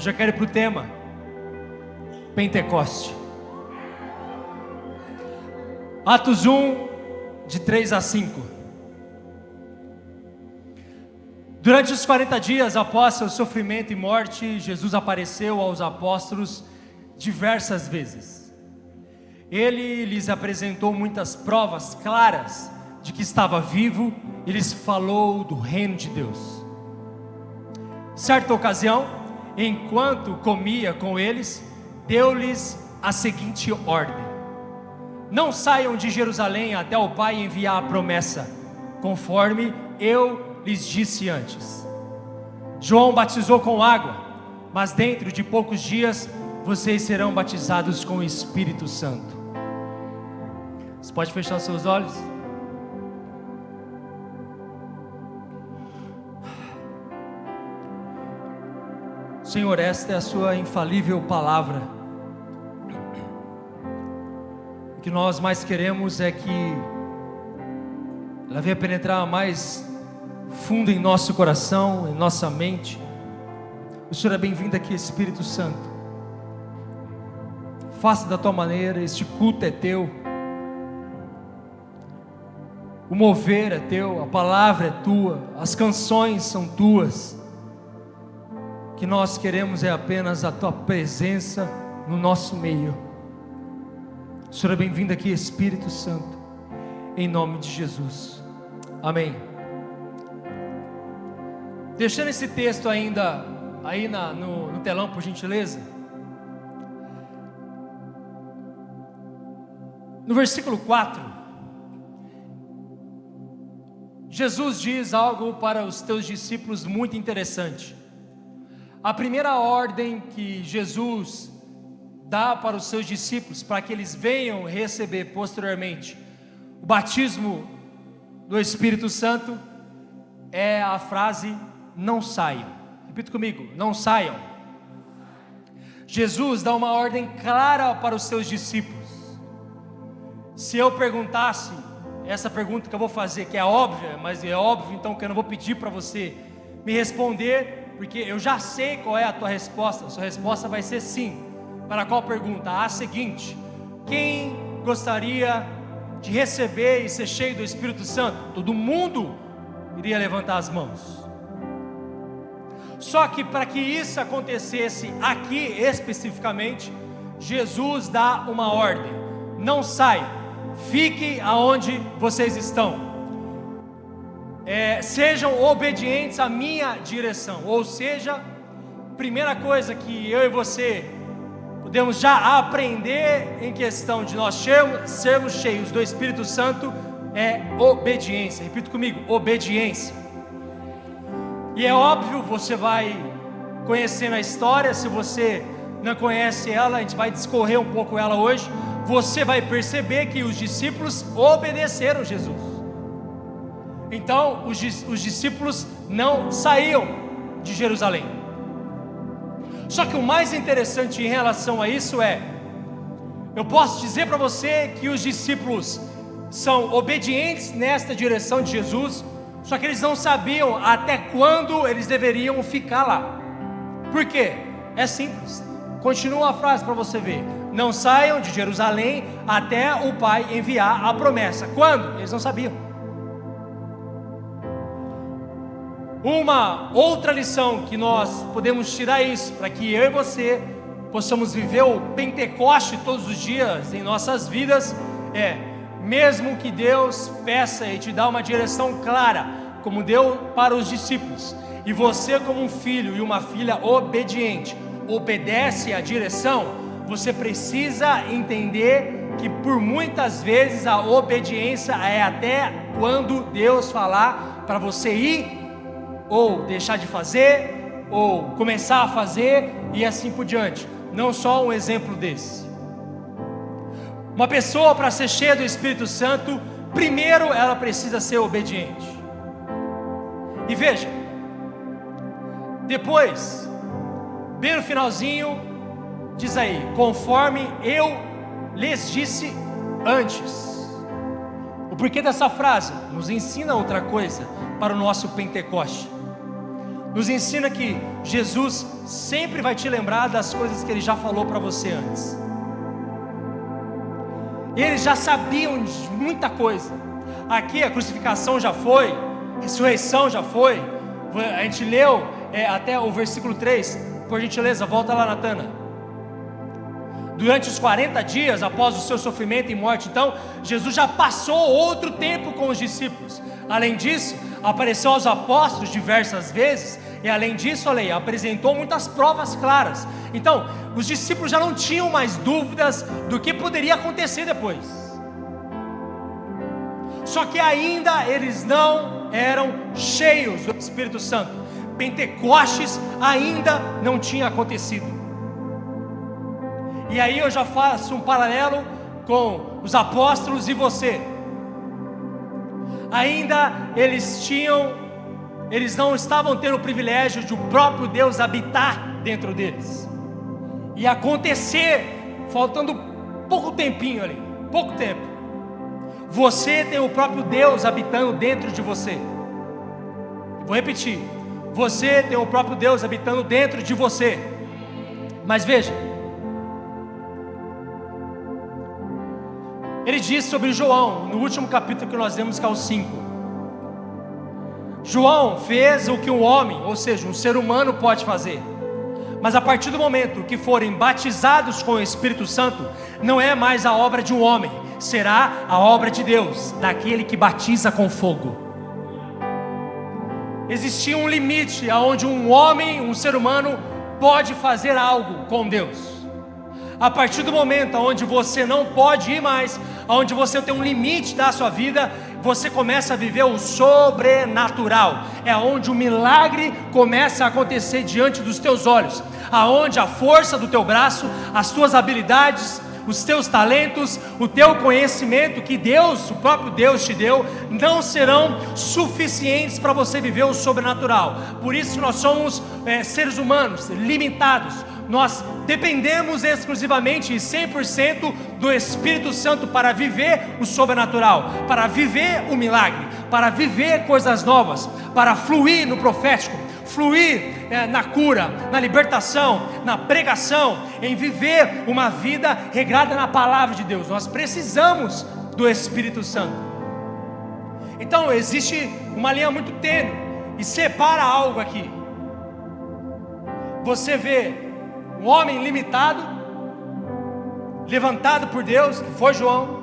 Eu já quero ir para o tema Pentecoste. Atos 1, de 3 a 5. Durante os 40 dias após seu sofrimento e morte, Jesus apareceu aos apóstolos diversas vezes. Ele lhes apresentou muitas provas claras de que estava vivo e lhes falou do reino de Deus. Certa ocasião, enquanto comia com eles, deu-lhes a seguinte ordem: não saiam de Jerusalém até o Pai enviar a promessa, conforme eu lhes disse antes. João batizou com água, mas dentro de poucos dias vocês serão batizados com o Espírito Santo. Você pode fechar os seus olhos? Senhor, esta é a sua infalível palavra. O que nós mais queremos é que ela venha penetrar mais fundo em nosso coração, em nossa mente. O Senhor é bem-vindo aqui, Espírito Santo. Faça da tua maneira, este culto é teu, o mover é teu, a palavra é tua, as canções são tuas. O que nós queremos é apenas a tua presença no nosso meio. O Senhor é bem-vindo aqui, Espírito Santo, em nome de Jesus, amém. Deixando esse texto ainda aí no telão, por gentileza. No versículo 4, Jesus diz algo para os teus discípulos muito interessante. A primeira ordem que Jesus dá para os seus discípulos, para que eles venham receber posteriormente o batismo do Espírito Santo, é a frase: não saiam. Repita comigo: não saiam. Jesus dá uma ordem clara para os seus discípulos. Se eu perguntasse essa pergunta que eu vou fazer, que é óbvia, mas é óbvio então que eu não vou pedir para você me responder, porque eu já sei qual é a tua resposta. A sua resposta vai ser sim. Para qual pergunta? A seguinte: quem gostaria de receber e ser cheio do Espírito Santo? Todo mundo iria levantar as mãos. Só que para que isso acontecesse aqui especificamente, Jesus dá uma ordem: não saiam, fiquem aonde vocês estão, sejam obedientes à minha direção. Ou seja, primeira coisa que eu e você podemos já aprender em questão de nós sermos cheios do Espírito Santo é obediência. Repita comigo: obediência. E é óbvio, você vai conhecendo a história. Se você não conhece ela, a gente vai discorrer um pouco ela hoje. Você vai perceber que os discípulos obedeceram Jesus. Então os discípulos não saíam de Jerusalém. Só que o mais interessante em relação a isso eu posso dizer para você que os discípulos são obedientes nesta direção de Jesus, só que eles não sabiam até quando eles deveriam ficar lá. Por quê? É simples. Continua a frase para você ver: não saiam de Jerusalém até o Pai enviar a promessa. Quando? Eles não sabiam. Uma outra lição que nós podemos tirar isso, para que eu e você possamos viver o Pentecoste todos os dias em nossas vidas, mesmo que Deus peça e te dá uma direção clara, como deu para os discípulos, e você, como um filho e uma filha obediente, obedece à direção, você precisa entender que por muitas vezes a obediência é até quando Deus falar para você ir, ou deixar de fazer, ou começar a fazer, e assim por diante. Não só um exemplo desse. Uma pessoa, para ser cheia do Espírito Santo, primeiro ela precisa ser obediente. E veja, depois, bem no finalzinho, diz aí: conforme eu lhes disse antes. O porquê dessa frase nos ensina outra coisa para o nosso Pentecoste. nos ensina que Jesus sempre vai te lembrar das coisas que Ele já falou para você antes. Eles já sabiam de muita coisa. Aqui a crucificação já foi, a ressurreição já foi. A gente leu até o versículo 3. Por gentileza, volta lá, Natana. Durante os 40 dias após o seu sofrimento e morte, então, Jesus já passou outro tempo com os discípulos. Além disso, apareceu aos apóstolos diversas vezes. E além disso, olha aí, apresentou muitas provas claras. Então, os discípulos já não tinham mais dúvidas do que poderia acontecer depois. Só que ainda eles não eram cheios do Espírito Santo. Pentecostes ainda não tinha acontecido. E aí eu já faço um paralelo com os apóstolos e você. Ainda eles não estavam tendo o privilégio de o próprio Deus habitar dentro deles. E acontecer, faltando pouco tempinho ali, pouco tempo, você tem o próprio Deus habitando dentro de você. Vou repetir, você tem o próprio Deus habitando dentro de você. Mas veja, ele diz sobre João, no último capítulo que nós lemos, que é o 5. João fez o que um homem, ou seja, um ser humano pode fazer. Mas a partir do momento que forem batizados com o Espírito Santo, não é mais a obra de um homem, será a obra de Deus, daquele que batiza com fogo. Existia um limite aonde um homem, um ser humano, pode fazer algo com Deus. A partir do momento onde você não pode ir mais, onde você tem um limite da sua vida, você começa a viver o sobrenatural. É onde o milagre começa a acontecer diante dos teus olhos, aonde a força do teu braço, as tuas habilidades, os teus talentos, o teu conhecimento que Deus, o próprio Deus te deu, não serão suficientes para você viver o sobrenatural. Por isso nós somos seres humanos limitados. Nós dependemos exclusivamente e 100% do Espírito Santo para viver o sobrenatural, para viver o milagre, para viver coisas novas, para fluir no profético, fluir na cura, na libertação, na pregação, em viver uma vida regrada na palavra de Deus. Nós precisamos do Espírito Santo. Então existe uma linha muito tênue e separa algo aqui. Você vê um homem limitado, levantado por Deus, que foi João.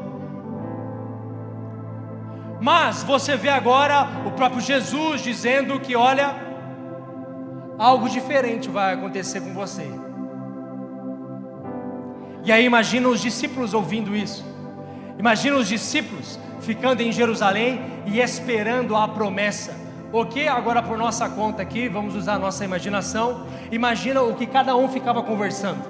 Mas você vê agora o próprio Jesus dizendo que, olha, algo diferente vai acontecer com você. E aí imagina os discípulos ouvindo isso. Imagina os discípulos ficando em Jerusalém e esperando a promessa. Ok, agora por nossa conta aqui, vamos usar a nossa imaginação. Imagina o que cada um ficava conversando.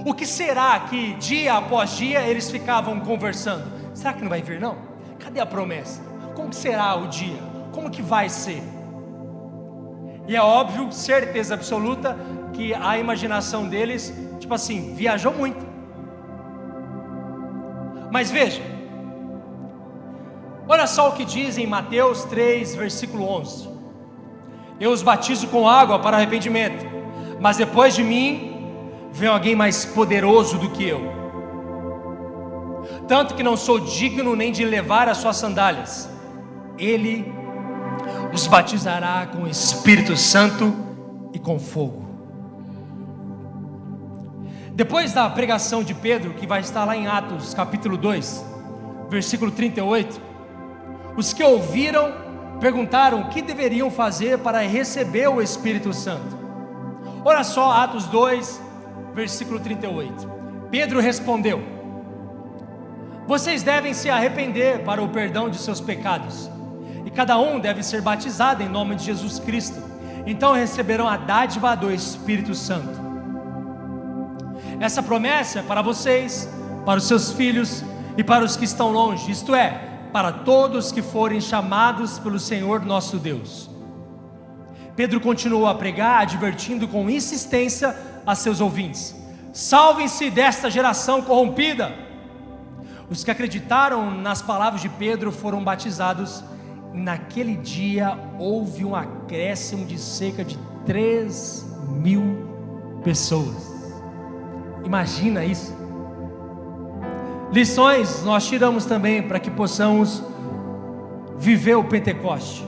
O que será que dia após dia eles ficavam conversando? Será que não vai vir não? Cadê a promessa? Como que será o dia? Como que vai ser? E é óbvio, certeza absoluta, que a imaginação deles, tipo assim, viajou muito. Mas veja, olha só o que diz em Mateus 3, versículo 11. Eu os batizo com água para arrependimento, mas depois de mim vem alguém mais poderoso do que eu, tanto que não sou digno nem de levar as suas sandálias. Ele os batizará com o Espírito Santo e com fogo. Depois da pregação de Pedro, que vai estar lá em Atos capítulo 2, versículo 38, os que ouviram perguntaram o que deveriam fazer para receber o Espírito Santo. Olha só Atos 2, versículo 38. Pedro respondeu: vocês devem se arrepender para o perdão de seus pecados, e cada um deve ser batizado em nome de Jesus Cristo, então receberão a dádiva do Espírito Santo. Essa promessa é para vocês, para os seus filhos e para os que estão longe, isto é, para todos que forem chamados pelo Senhor nosso Deus. Pedro continuou a pregar, advertindo com insistência a seus ouvintes: salvem-se desta geração corrompida. Os que acreditaram nas palavras de Pedro foram batizados, naquele dia houve um acréscimo de cerca de 3.000 pessoas. Imagina isso. Lições nós tiramos também para que possamos viver o Pentecoste.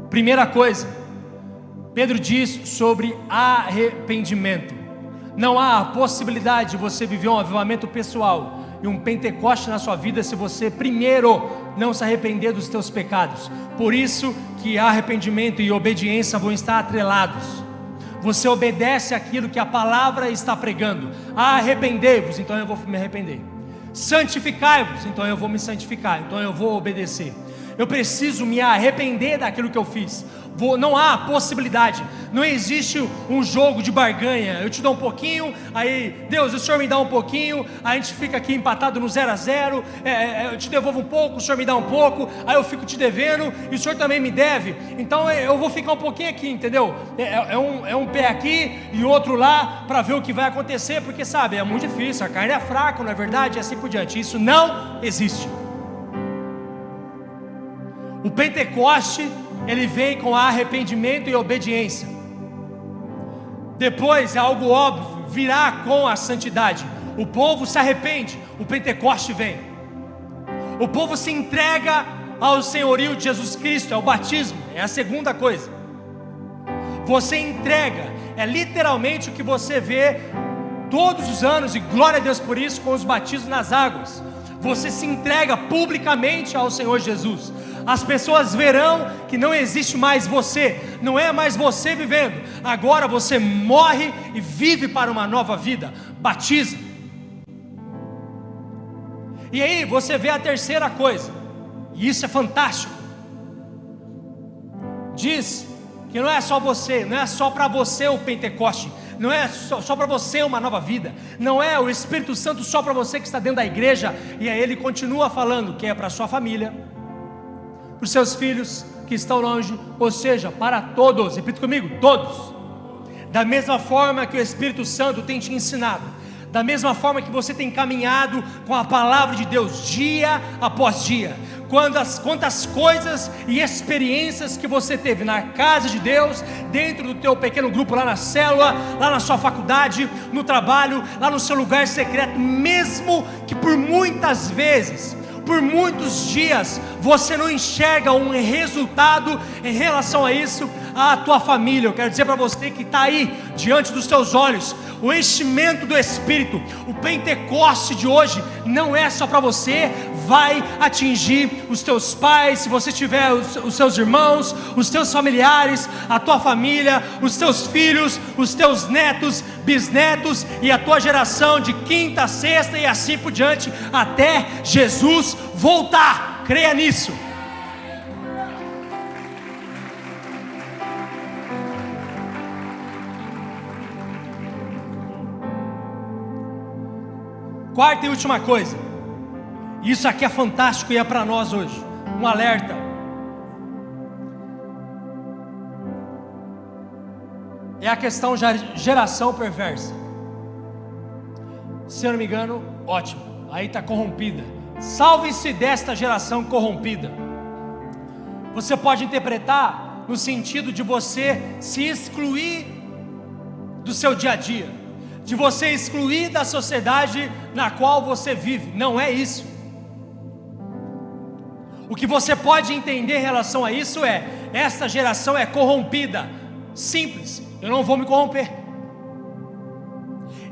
Primeira coisa, Pedro diz sobre arrependimento. Não há a possibilidade de você viver um avivamento pessoal e um Pentecoste na sua vida se você primeiro não se arrepender dos teus pecados. Por isso que arrependimento e obediência vão estar atrelados. Você obedece aquilo que a palavra está pregando. Arrependei-vos, então eu vou me arrepender. Santificai-vos, então eu vou me santificar, então eu vou obedecer. Eu preciso me arrepender daquilo que eu fiz. Não há possibilidade, não existe um jogo de barganha. Eu te dou um pouquinho, aí Deus, o Senhor me dá um pouquinho, a gente fica aqui empatado no 0-0, eu te devolvo um pouco, o Senhor me dá um pouco, aí eu fico te devendo, e o Senhor também me deve, então eu vou ficar um pouquinho aqui, entendeu? É um pé aqui e outro lá, para ver o que vai acontecer, porque sabe, é muito difícil, a carne é fraca, não é verdade? E assim por diante. Isso não existe. O Pentecoste, ele vem com arrependimento e obediência. Depois, é algo óbvio, virá com a santidade. O povo se arrepende, o Pentecoste vem. O povo se entrega ao senhorio de Jesus Cristo, é o batismo, é a segunda coisa. Você entrega, é literalmente o que você vê todos os anos, e glória a Deus por isso, com os batismos nas águas. Você se entrega publicamente ao Senhor Jesus. As pessoas verão que não existe mais você, não é mais você vivendo, agora você morre e vive para uma nova vida. Batismo. E aí você vê a terceira coisa, e isso é fantástico. Diz que não é só você, não é só para você o Pentecoste, não é só para você uma nova vida, não é o Espírito Santo só para você que está dentro da igreja. E aí ele continua falando que é para a sua família, para os seus filhos que estão longe, ou seja, para todos. Repita comigo, todos. Da mesma forma que o Espírito Santo tem te ensinado, da mesma forma que você tem caminhado com a palavra de Deus dia após dia, quantas coisas e experiências que você teve na casa de Deus, dentro do teu pequeno grupo, lá na célula, lá na sua faculdade, no trabalho, lá no seu lugar secreto, mesmo que por muitas vezes, por muitos dias, você não enxerga um resultado em relação a isso, a tua família. Eu quero dizer para você que está aí, diante dos teus olhos, o enchimento do Espírito, o Pentecoste de hoje, não é só para você, vai atingir os teus pais, se você tiver os seus irmãos, os teus familiares, a tua família, os teus filhos, os teus netos, bisnetos e a tua geração de quinta, sexta e assim por diante, até Jesus voltar. Creia nisso. Quarta e última coisa, isso aqui é fantástico e é para nós hoje, um alerta. É a questão de geração perversa. Se eu não me engano, ótimo, aí está corrompida. Salve-se desta geração corrompida. Você pode interpretar no sentido de você se excluir do seu dia a dia, de você excluir da sociedade na qual você vive. Não é isso. O que você pode entender em relação a isso é: esta geração é corrompida. Simples, eu não vou me corromper.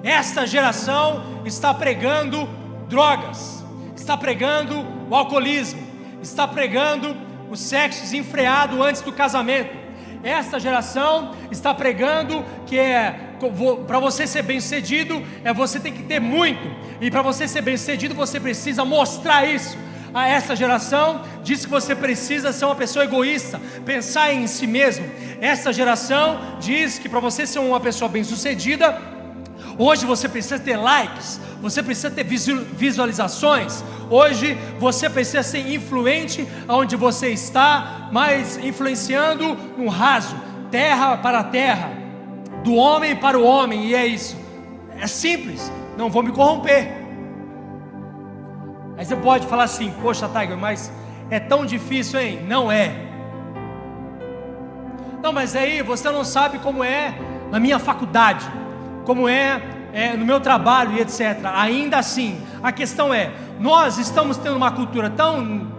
Esta geração está pregando drogas, está pregando o alcoolismo, está pregando o sexo desenfreado antes do casamento. Esta geração está pregando que para você ser bem sucedido, você tem que ter muito, e para você ser bem sucedido você precisa mostrar isso. Essa geração diz que você precisa ser uma pessoa egoísta, pensar em si mesmo. Essa geração diz que para você ser uma pessoa bem sucedida, hoje você precisa ter likes, você precisa ter visualizações, hoje você precisa ser influente onde você está, mas influenciando no raso, terra para terra, do homem para o homem. E é isso, é simples, não vou me corromper. Aí você pode falar assim: poxa, Tiger, mas é tão difícil, hein? Não é. Não, mas aí você não sabe como é na minha faculdade, como é no meu trabalho e etc. Ainda assim, a questão é, nós estamos tendo uma cultura tão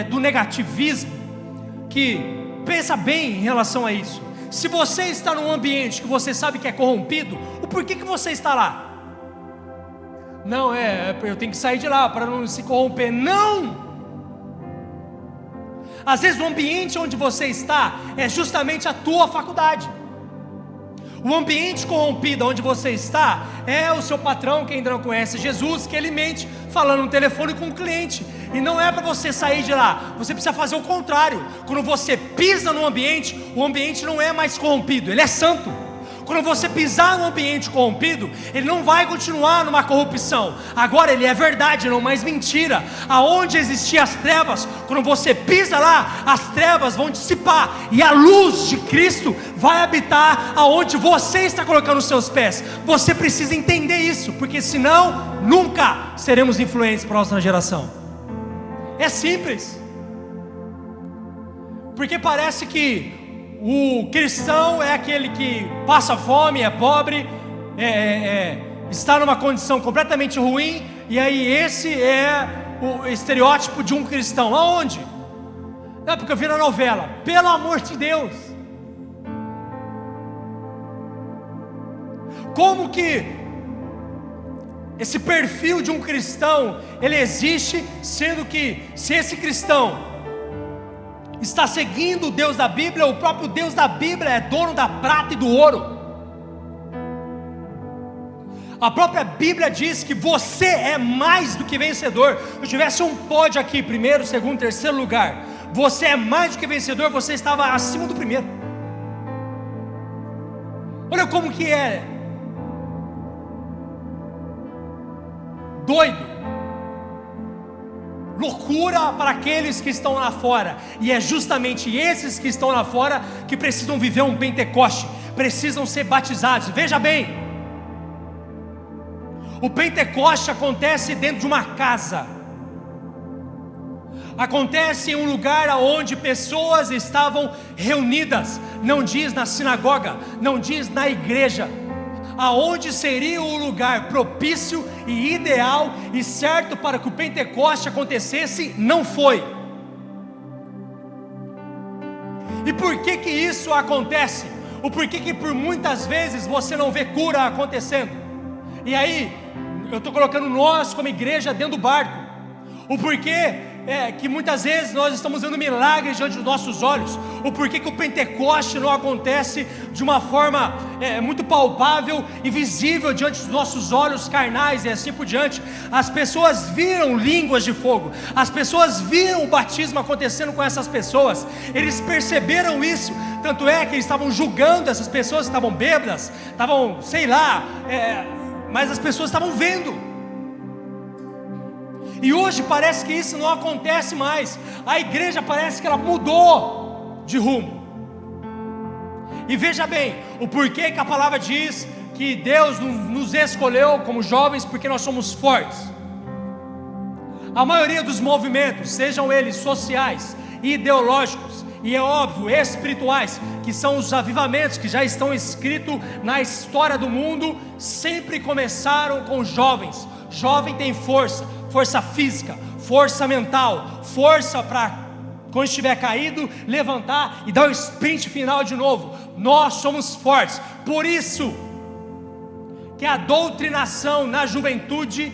do negativismo, que pensa bem em relação a isso. Se você está num ambiente que você sabe que é corrompido, o porquê que você está lá? Não, eu tenho que sair de lá para não se corromper. Não! Às vezes o ambiente onde você está é justamente a tua faculdade. O ambiente corrompido onde você está é o seu patrão, que ainda não conhece Jesus, que ele mente falando no telefone com o cliente. E não é para você sair de lá, você precisa fazer o contrário. Quando você pisa no ambiente, o ambiente não é mais corrompido, ele é santo. Quando você pisar no ambiente corrompido, ele não vai continuar numa corrupção. Agora ele é verdade, não mais mentira. Aonde existiam as trevas, quando você pisa lá, as trevas vão dissipar, e a luz de Cristo vai habitar aonde você está colocando os seus pés. Você precisa entender isso, porque senão nunca seremos influentes para a nossa geração. É simples. Porque parece que o cristão é aquele que passa fome, é pobre, está numa condição completamente ruim, e aí esse é o estereótipo de um cristão. Aonde? Não é porque eu vi na novela. Pelo amor de Deus, como que esse perfil de um cristão ele existe, sendo que se esse cristão está seguindo o Deus da Bíblia, o próprio Deus da Bíblia é dono da prata e do ouro. A própria Bíblia diz que você é mais do que vencedor. Se eu tivesse um pódio aqui, primeiro, segundo, terceiro lugar, você é mais do que vencedor, você estava acima do primeiro. Olha como que é doido, loucura para aqueles que estão lá fora. E é justamente esses que estão lá fora que precisam viver um Pentecoste, precisam ser batizados. Veja bem, o Pentecoste acontece dentro de uma casa, acontece em um lugar onde pessoas estavam reunidas. Não diz na sinagoga, não diz na igreja. Aonde seria o lugar propício e ideal e certo para que o Pentecoste acontecesse, não foi. E por que que isso acontece? O porquê que por muitas vezes você não vê cura acontecendo? E aí, eu estou colocando nós como igreja dentro do barco. O porquê que muitas vezes nós estamos vendo milagres diante dos nossos olhos. O porquê que o Pentecoste não acontece de uma forma muito palpável e visível diante dos nossos olhos carnais e assim por diante. As pessoas viram línguas de fogo, as pessoas viram o batismo acontecendo com essas pessoas, eles perceberam isso. Tanto é que eles estavam julgando essas pessoas que estavam bêbadas, estavam, sei lá, mas as pessoas estavam vendo. E hoje parece que isso não acontece mais. A igreja parece que ela mudou de rumo. E veja bem, o porquê que a palavra diz que Deus nos escolheu como jovens, porque nós somos fortes. A maioria dos movimentos, sejam eles sociais, ideológicos e é óbvio, espirituais, que são os avivamentos que já estão escritos na história do mundo, sempre começaram com jovens. Jovem tem força, força física, força mental, força para quando estiver caído, levantar e dar o sprint final de novo. Nós somos fortes. Por isso que a doutrinação na juventude,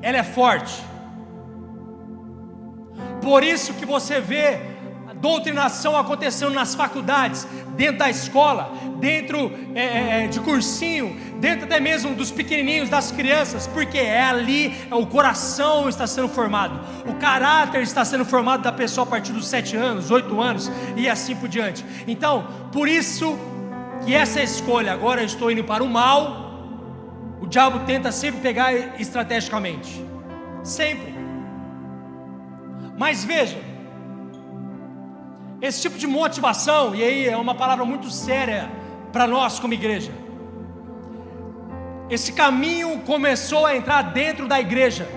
ela é forte. Por isso que você vê a doutrinação acontecendo nas faculdades, dentro da escola, dentro de cursinho, dentro até mesmo dos pequenininhos, das crianças, porque ali o coração está sendo formado, o caráter está sendo formado da pessoa a partir dos 7 anos, 8 anos e assim por diante. Então, por isso que essa escolha, agora eu estou indo para o mal, o diabo tenta sempre pegar estrategicamente, sempre. Mas veja, esse tipo de motivação, e aí é uma palavra muito séria para nós como igreja, esse caminho começou a entrar dentro da igreja.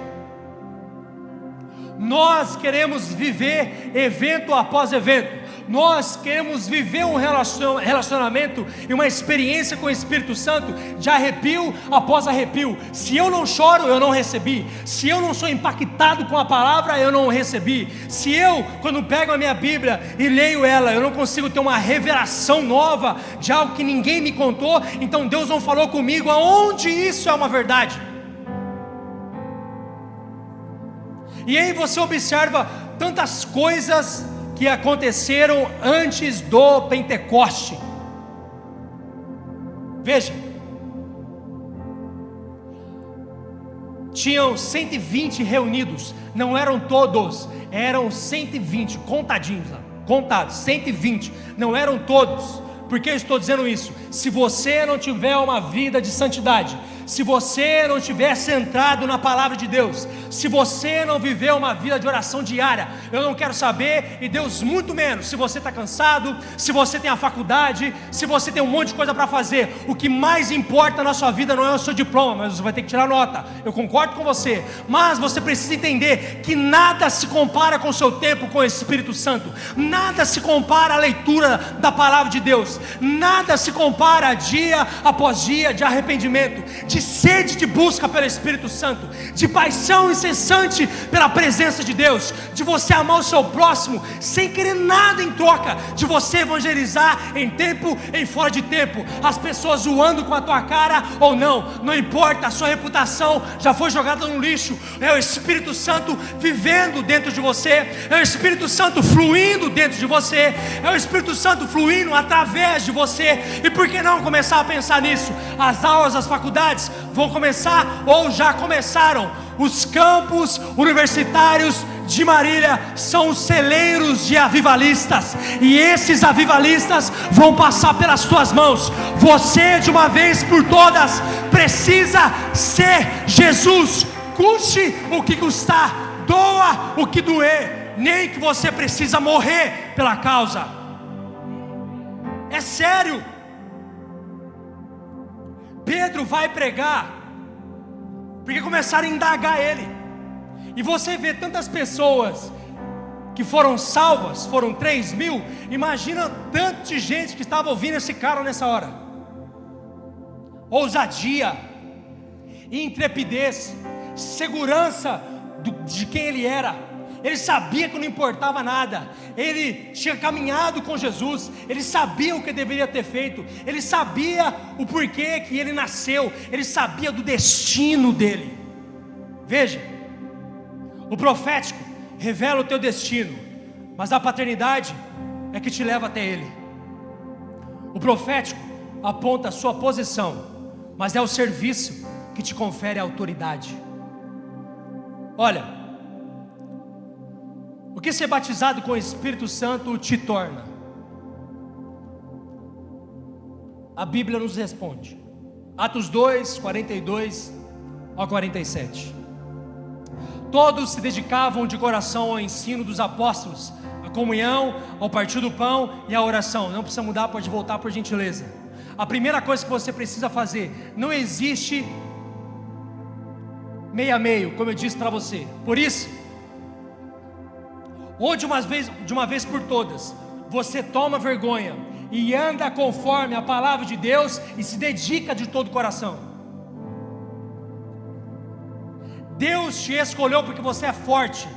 Nós queremos viver evento após evento. Nós queremos viver um relacionamento e uma experiência com o Espírito Santo de arrepio após arrepio. Se eu não choro, eu não recebi. Se eu não sou impactado com a palavra, eu não recebi. Se eu, quando pego a minha Bíblia e leio ela, eu não consigo ter uma revelação nova de algo que ninguém me contou, então Deus não falou comigo. Aonde isso é uma verdade? E aí você observa tantas coisas que aconteceram antes do Pentecoste. Veja, tinham 120 reunidos, não eram todos, eram 120, contadinhos, contados, 120, não eram todos. Por que eu estou dizendo isso? Se você não tiver uma vida de santidade, se você não estiver centrado na palavra de Deus, se você não viver uma vida de oração diária, eu não quero saber, e Deus muito menos, se você está cansado, se você tem a faculdade, se você tem um monte de coisa para fazer. O que mais importa na sua vida não é o seu diploma, mas você vai ter que tirar nota. Eu concordo com você, mas você precisa entender que nada se compara com o seu tempo com o Espírito Santo, nada se compara à leitura da palavra de Deus, nada se compara dia após dia de arrependimento, de sede de busca pelo Espírito Santo, de paixão incessante pela presença de Deus, de você amar o seu próximo sem querer nada em troca, de você evangelizar em tempo e fora de tempo, as pessoas zoando com a tua cara ou não, não importa, a sua reputação já foi jogada no lixo. É o Espírito Santo vivendo dentro de você, é o Espírito Santo fluindo dentro de você, é o Espírito Santo fluindo através de você. E por que não começar a pensar nisso? As aulas das faculdades vão começar ou já começaram. Os campos universitários de Marília são os celeiros de avivalistas, e esses avivalistas vão passar pelas tuas mãos. Você, de uma vez por todas, precisa ser Jesus, custe o que custar, doa o que doer, nem que você precisa morrer pela causa. É sério. Pedro vai pregar porque começaram a indagar ele, e você vê tantas pessoas que foram salvas, foram 3.000, imagina tanto de gente que estava ouvindo esse cara nessa hora. Ousadia, intrepidez, segurança de quem ele era. Ele sabia que não importava nada, ele tinha caminhado com Jesus, ele sabia o que deveria ter feito, ele sabia o porquê que ele nasceu, ele sabia do destino dele. Veja, o profético revela o teu destino, mas a paternidade é que te leva até ele. O profético aponta a sua posição, mas é o serviço que te confere a autoridade. Olha, o que ser batizado com o Espírito Santo te torna? A Bíblia nos responde, Atos 2, 42 ao 47. Todos se dedicavam de coração ao ensino dos apóstolos, à comunhão, ao partir do pão e à oração. Não precisa mudar, pode voltar por gentileza. A primeira coisa que você precisa fazer, não existe meio a meio, como eu disse para você. Por isso, ou de uma vez por todas, você toma vergonha e anda conforme a palavra de Deus e se dedica de todo o coração. Deus te escolheu porque você é forte,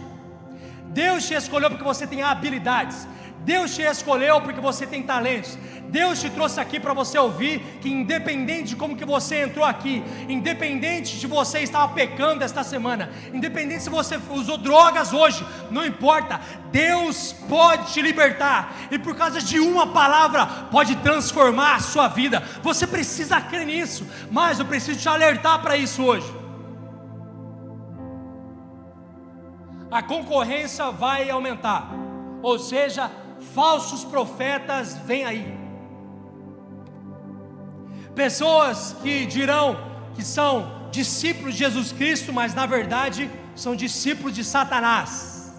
Deus te escolheu porque você tem habilidades, Deus te escolheu porque você tem talentos. Deus te trouxe aqui para você ouvir que independente de como que você entrou aqui, independente de você estar pecando esta semana, independente se você usou drogas hoje, não importa, Deus pode te libertar, e por causa de uma palavra pode transformar a sua vida. Você precisa crer nisso, mas eu preciso te alertar para isso hoje. A concorrência vai aumentar, ou seja, falsos profetas vêm aí. Pessoas que dirão que são discípulos de Jesus Cristo, mas na verdade são discípulos de Satanás.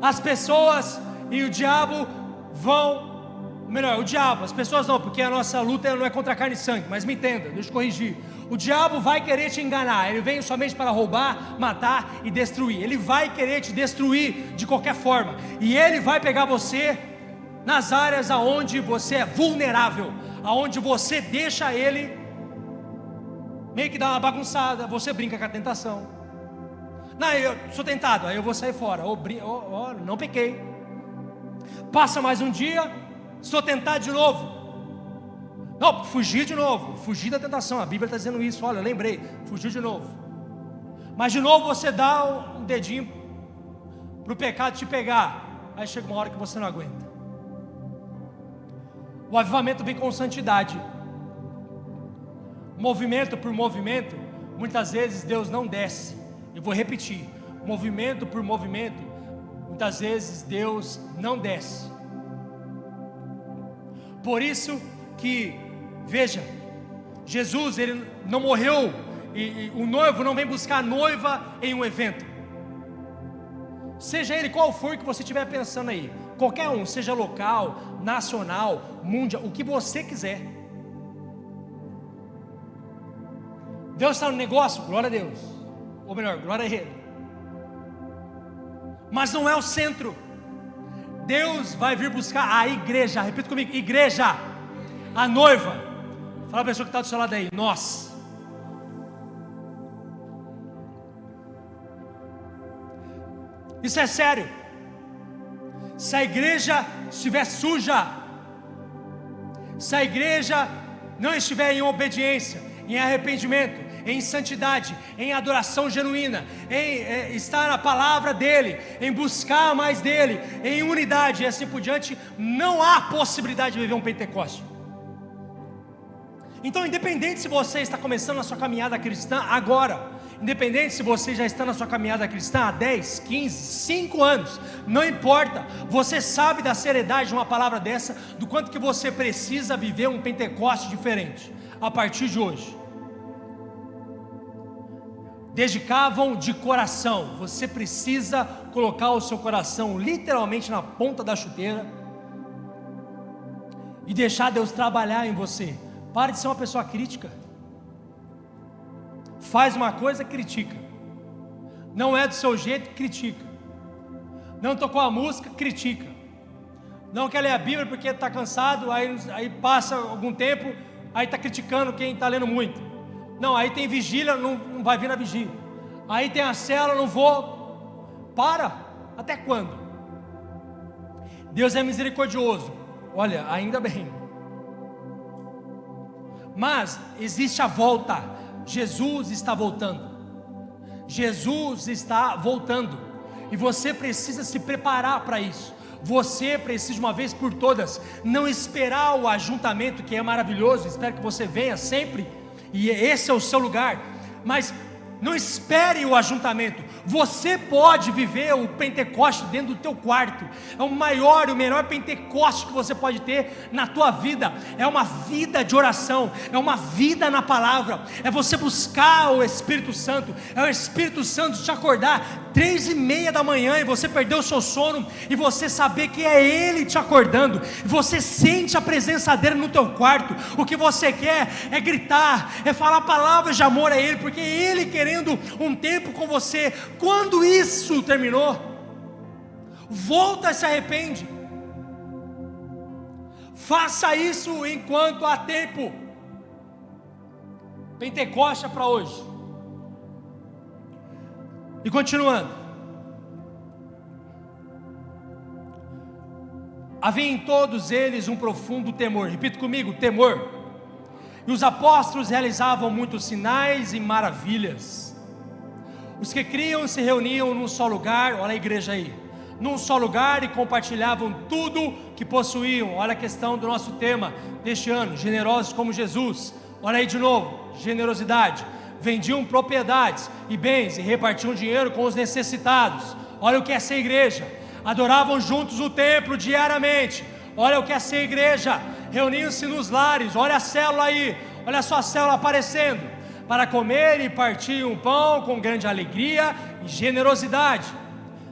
As pessoas e o diabo vão melhor, o diabo, as pessoas não, porque a nossa luta não é contra carne e sangue, mas me entenda, deixa eu corrigir. O diabo vai querer te enganar, ele vem somente para roubar, matar e destruir. Ele vai querer te destruir de qualquer forma, e ele vai pegar você nas áreas aonde você é vulnerável, aonde você deixa ele meio que dar uma bagunçada, você brinca com a tentação. Não, eu sou tentado, aí eu vou sair fora, não pequei. Passa mais um dia, sou tentado de novo. Não, fugir de novo, fugir da tentação, a Bíblia está dizendo isso, olha, eu lembrei, fugir de novo. Mas de novo você dá um dedinho para o pecado te pegar, aí chega uma hora que você não aguenta. O avivamento vem com santidade. Movimento por movimento, muitas vezes Deus não desce. Eu vou repetir, movimento por movimento, muitas vezes Deus não desce. Por isso que, veja, Jesus, ele não morreu, e o noivo não vem buscar a noiva em um evento. Seja ele qual for que você estiver pensando aí, qualquer um, seja local, nacional, mundial, o que você quiser. Deus está no negócio, glória a Deus, ou melhor, glória a Ele. Mas não é o centro. Deus vai vir buscar a igreja, repita comigo, igreja, a noiva. Fala a pessoa que está do seu lado aí, nós. Isso é sério. Se a igreja estiver suja, se a igreja não estiver em obediência, em arrependimento, em santidade, em adoração genuína, em estar na palavra dEle, em buscar mais dEle, em unidade e assim por diante, não há possibilidade de viver um Pentecoste. Então, independente se você está começando a sua caminhada cristã agora, independente se você já está na sua caminhada cristã há 10, 15, 5 anos, não importa, você sabe da seriedade de uma palavra dessa, do quanto que você precisa viver um Pentecoste diferente, a partir de hoje. Dedicavam de coração, você precisa colocar o seu coração literalmente na ponta da chuteira e deixar Deus trabalhar em você. Pare de ser uma pessoa crítica. Faz uma coisa, critica. Não é do seu jeito, critica. Não tocou a música, critica. Não quer ler a Bíblia porque está cansado, aí passa algum tempo, aí está criticando quem está lendo muito. Não, aí tem vigília, não vai vir na vigília. Aí tem a célula, não vou. Para, até quando? Deus é misericordioso, olha, ainda bem. Mas existe a volta. Jesus está voltando. Jesus está voltando. E você precisa se preparar para isso. Você precisa de uma vez por todas não esperar o ajuntamento, que é maravilhoso, espero que você venha sempre, e esse é o seu lugar, mas não espere o ajuntamento. Você pode viver o Pentecoste dentro do teu quarto. É o maior e o melhor Pentecoste que você pode ter na tua vida. É uma vida de oração, é uma vida na palavra, é você buscar o Espírito Santo, é o Espírito Santo te acordar 3:30 da manhã e você perdeu o seu sono, e você saber que é Ele te acordando, e você sente a presença dEle no teu quarto. O que você quer é gritar, é falar palavras de amor a Ele, porque Ele querendo um tempo com você. Quando isso terminou, volta e se arrepende. Faça isso enquanto há tempo. Pentecoste é para hoje. E continuando, havia em todos eles um profundo temor. Repita comigo, temor. E os apóstolos realizavam muitos sinais e maravilhas. Os que criam se reuniam num só lugar, olha a igreja aí, num só lugar, e compartilhavam tudo que possuíam. Olha a questão do nosso tema deste ano, generosos como Jesus. Olha aí de novo, generosidade. Vendiam propriedades e bens e repartiam dinheiro com os necessitados. Olha o que é ser igreja. Adoravam juntos no templo diariamente. Olha o que é ser igreja. Reuniam-se nos lares. Olha a célula aí, olha a sua célula aparecendo, para comer e partir um pão com grande alegria e generosidade,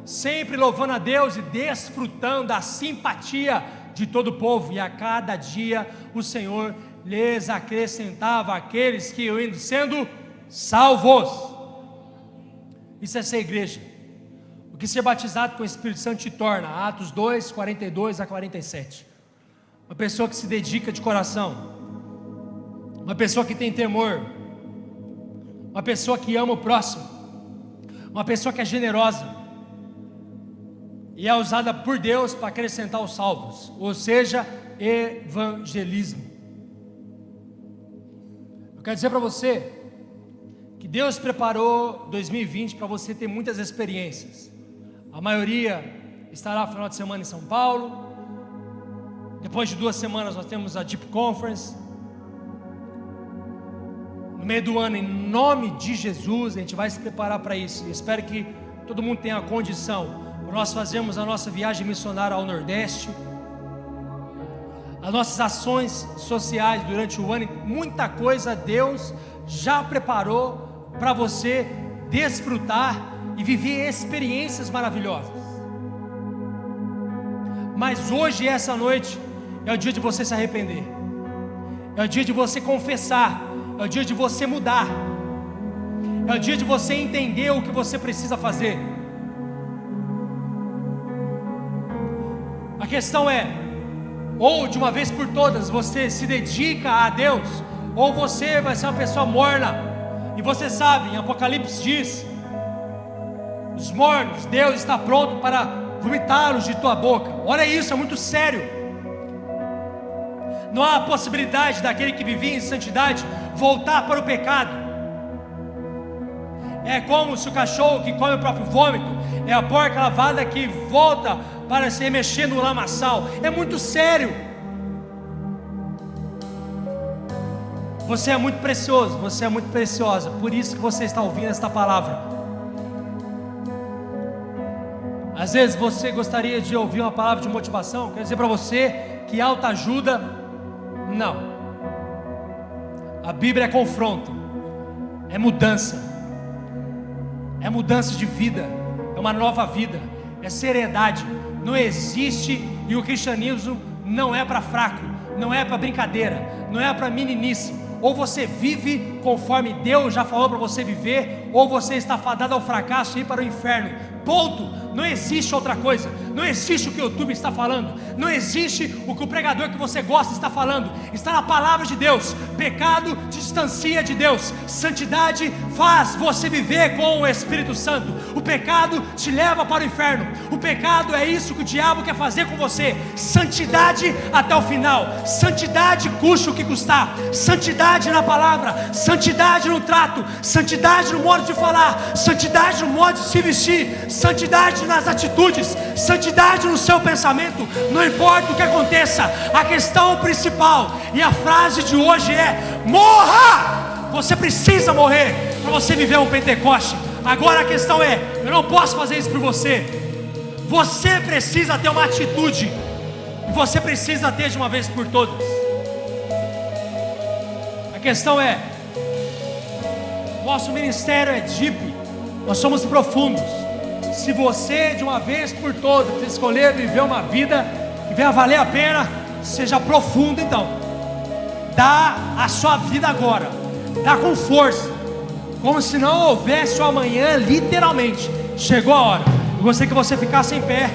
sempre louvando a Deus e desfrutando da simpatia de todo o povo, e a cada dia o Senhor lhes acrescentava aqueles que iam sendo salvos. Isso é ser igreja. O que ser batizado com o Espírito Santo te torna? Atos 2, 42 a 47. Uma pessoa que se dedica de coração, uma pessoa que tem temor, uma pessoa que ama o próximo, uma pessoa que é generosa e é usada por Deus para acrescentar os salvos, ou seja, evangelismo. Eu quero dizer para você que Deus preparou 2020 para você ter muitas experiências. A maioria estará no final de semana em São Paulo. Depois de 2 semanas nós temos a Deep Conference. No meio do ano, em nome de Jesus, a gente vai se preparar para isso. Eu espero que todo mundo tenha a condição. Nós fazemos a nossa viagem missionária ao Nordeste, as nossas ações sociais durante o ano. Muita coisa Deus já preparou para você desfrutar e viver experiências maravilhosas. Mas hoje, essa noite, é o dia de você se arrepender, é o dia de você confessar, é o dia de você mudar, é o dia de você entender o que você precisa fazer. A questão é, ou de uma vez por todas você se dedica a Deus, ou você vai ser uma pessoa morna. E você sabe, em Apocalipse diz: os mornos, Deus está pronto para vomitá-los de tua boca. Olha isso, é muito sério. Não há possibilidade daquele que vivia em santidade voltar para o pecado. É como se o cachorro que come o próprio vômito, é a porca lavada que volta para se mexer no lamaçal. É muito sério. Você é muito precioso, você é muito preciosa. Por isso que você está ouvindo esta palavra. Às vezes você gostaria de ouvir uma palavra de motivação. Quero dizer para você que autoajuda, não. A Bíblia é confronto, é mudança, é mudança de vida, é uma nova vida, é seriedade. Não existe, e o cristianismo não é para fraco, não é para brincadeira, não é para meninice. Ou você vive conforme Deus já falou para você viver, ou você está fadado ao fracasso e ir para o inferno. Ponto. Não existe outra coisa. Não existe o que o YouTube está falando, não existe o que o pregador que você gosta está falando. Está na palavra de Deus. Pecado te distancia de Deus, santidade faz você viver com o Espírito Santo. O pecado te leva para o inferno. O pecado é isso que o diabo quer fazer com você. Santidade até o final. Santidade custe o que custar. Santidade na palavra, santidade no trato, santidade no modo de falar, santidade no modo de se vestir, santidade nas atitudes, santidade no seu pensamento. Não importa o que aconteça, a questão principal e a frase de hoje é: morra! Você precisa morrer para você viver um Pentecoste. Agora a questão é: eu não posso fazer isso por você. Você precisa ter uma atitude, e você precisa ter de uma vez por todas. A questão é: nosso ministério é deep, nós somos profundos. Se você de uma vez por todas escolher viver uma vida que venha valer a pena, seja profundo. Então dá a sua vida agora, dá com força, como se não houvesse o amanhã. Literalmente chegou a hora. Eu gostaria que você ficasse em pé.